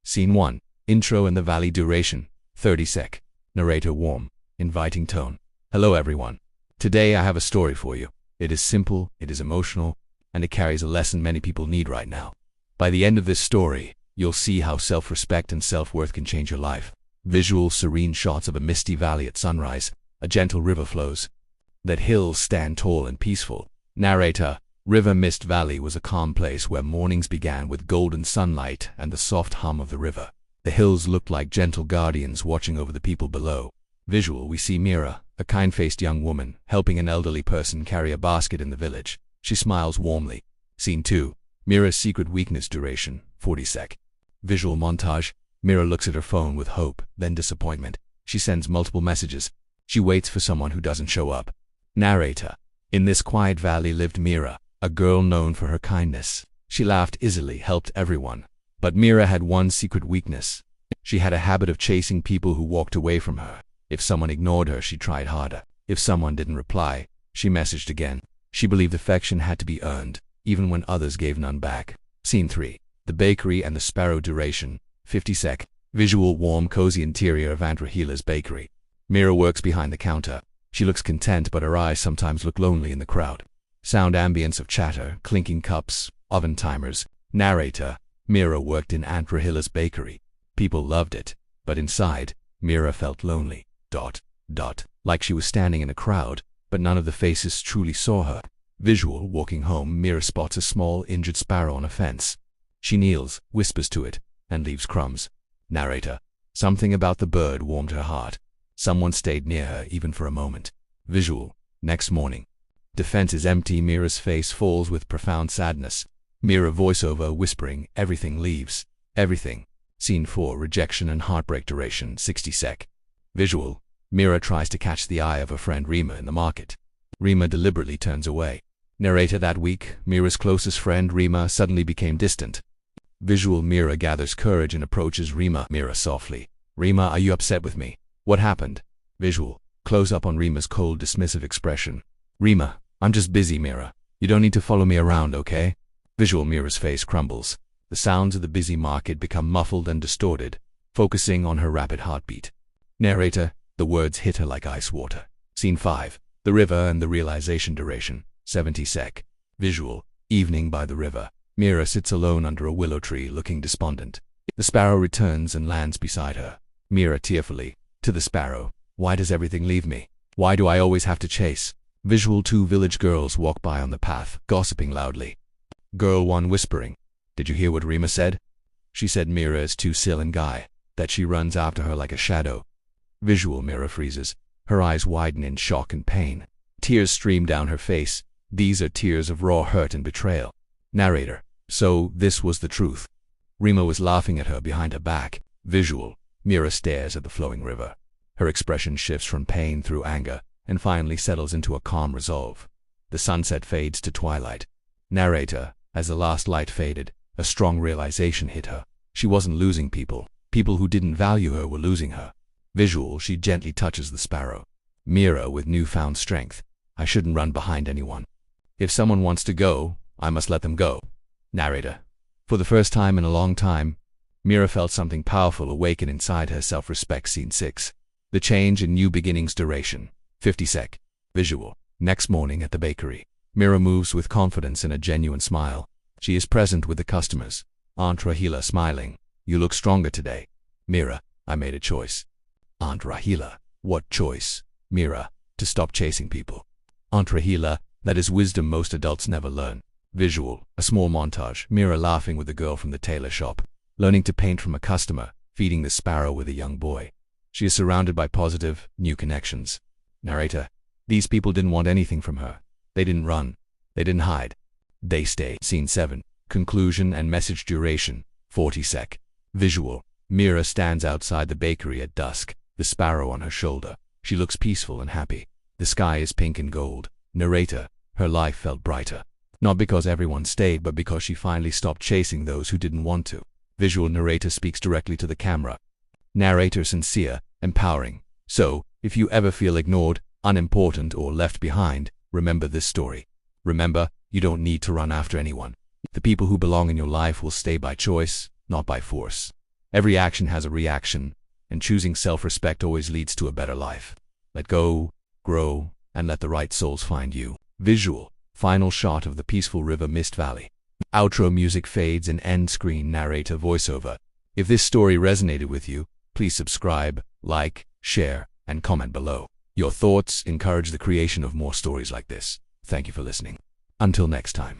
Scene 1. Intro in the valley. Duration 30 sec. Narrator. Warm, inviting tone. Hello everyone. Today I have a story for you. It is simple, it is emotional, and it carries a lesson many people need right now. By the end of this story, you'll see how self-respect and self-worth can change your life. Visual, serene shots of a misty valley at sunrise. A gentle river flows. That hills stand tall and peaceful. Narrator. River Mist Valley was a calm place where mornings began with golden sunlight and the soft hum of the river. The hills looked like gentle guardians watching over the people below. Visual. We see Meera, a kind-faced young woman, helping an elderly person carry a basket in the village. She smiles warmly. Scene 2. Meera's secret weakness. Duration 40 sec. Visual montage. Meera looks at her phone with hope, then disappointment. She sends multiple messages. She waits for someone who doesn't show up. Narrator. In this quiet valley lived Meera, a girl known for her kindness. She laughed easily, helped everyone. But Meera had one secret weakness. She had a habit of chasing people who walked away from her. If someone ignored her, she tried harder. If someone didn't reply, she messaged again. She believed affection had to be earned, even when others gave none back. Scene 3. The bakery and the sparrow. Duration 50 sec. Visual. Warm, cozy interior of Andrea's bakery. Meera works behind the counter. She looks content, but her eyes sometimes look lonely in the crowd. Sound ambience of chatter, clinking cups, oven timers. Narrator. Meera worked in Andrea's bakery. People loved it, but inside, Meera felt lonely. Like she was standing in a crowd, but none of the faces truly saw her. Visual. Walking home, Meera spots a small, injured sparrow on a fence. She kneels, whispers to it, and leaves crumbs. Narrator. Something about the bird warmed her heart. Someone stayed near her even for a moment. Visual. Next morning. The fence is empty. Meera's face falls with profound sadness. Meera voiceover whispering, everything leaves. Everything. Scene 4. Rejection and heartbreak. Duration 60 sec. Visual. Meera tries to catch the eye of her friend Rima in the market. Rima deliberately turns away. Narrator. That week, Meera's closest friend Rima suddenly became distant. Visual. Meera gathers courage and approaches Rima. Meera softly. Rima, are you upset with me? What happened? Visual. Close up on Rima's cold, dismissive expression. Rima, I'm just busy, Meera. You don't need to follow me around, okay? Visual. Meera's face crumbles. The sounds of the busy market become muffled and distorted, focusing on her rapid heartbeat. Narrator. The words hit her like ice water. Scene 5. The river and the realization. Duration 70 sec. Visual. Evening by the river. Meera sits alone under a willow tree, looking despondent. The sparrow returns and lands beside her. Meera tearfully. To the sparrow. Why does everything leave me? Why do I always have to chase? Visual. 2 village girls walk by on the path, gossiping loudly. Girl 1 whispering. Did you hear what Rima said? She said Meera is too silly and guy, that she runs after her like a shadow. Visual. Meera freezes. Her eyes widen in shock and pain. Tears stream down her face. These are tears of raw hurt and betrayal. Narrator. So, this was the truth. Rima was laughing at her behind her back. Visual. Meera stares at the flowing river. Her expression shifts from pain through anger, and finally settles into a calm resolve. The sunset fades to twilight. Narrator. As the last light faded, a strong realization hit her. She wasn't losing people. People who didn't value her were losing her. Visual. She gently touches the sparrow. Meera with newfound strength. I shouldn't run behind anyone. If someone wants to go, I must let them go. Narrator. For the first time in a long time, Meera felt something powerful awaken inside her. Self-respect. Scene 6. The change and new beginnings. Duration 50 sec. Visual. Next morning at the bakery. Meera moves with confidence and a genuine smile. She is present with the customers. Andrea smiling. You look stronger today. Meera. I made a choice. Andrea. What choice? Meera. To stop chasing people. Andrea. That is wisdom most adults never learn. Visual. A small montage. Meera laughing with the girl from the tailor shop. Learning to paint from a customer. Feeding the sparrow with a young boy. She is surrounded by positive, new connections. Narrator. These people didn't want anything from her. They didn't run. They didn't hide. They stayed. Scene 7. Conclusion and message. Duration 40 sec. Visual. Meera stands outside the bakery at dusk, the sparrow on her shoulder. She looks peaceful and happy. The sky is pink and gold. Narrator. Her life felt brighter. Not because everyone stayed, but because she finally stopped chasing those who didn't want to. Visual. Narrator speaks directly to the camera. Narrator. Sincere, empowering. So, if you ever feel ignored, unimportant, or left behind, remember this story. Remember, you don't need to run after anyone. The people who belong in your life will stay by choice, not by force. Every action has a reaction, and choosing self-respect always leads to a better life. Let go, grow, and let the right souls find you. Visual. Final shot of the peaceful river mist valley. Outro music fades and end screen narrator voiceover. If this story resonated with you, please subscribe, like, share, and comment below. Your thoughts encourage the creation of more stories like this. Thank you for listening. Until next time.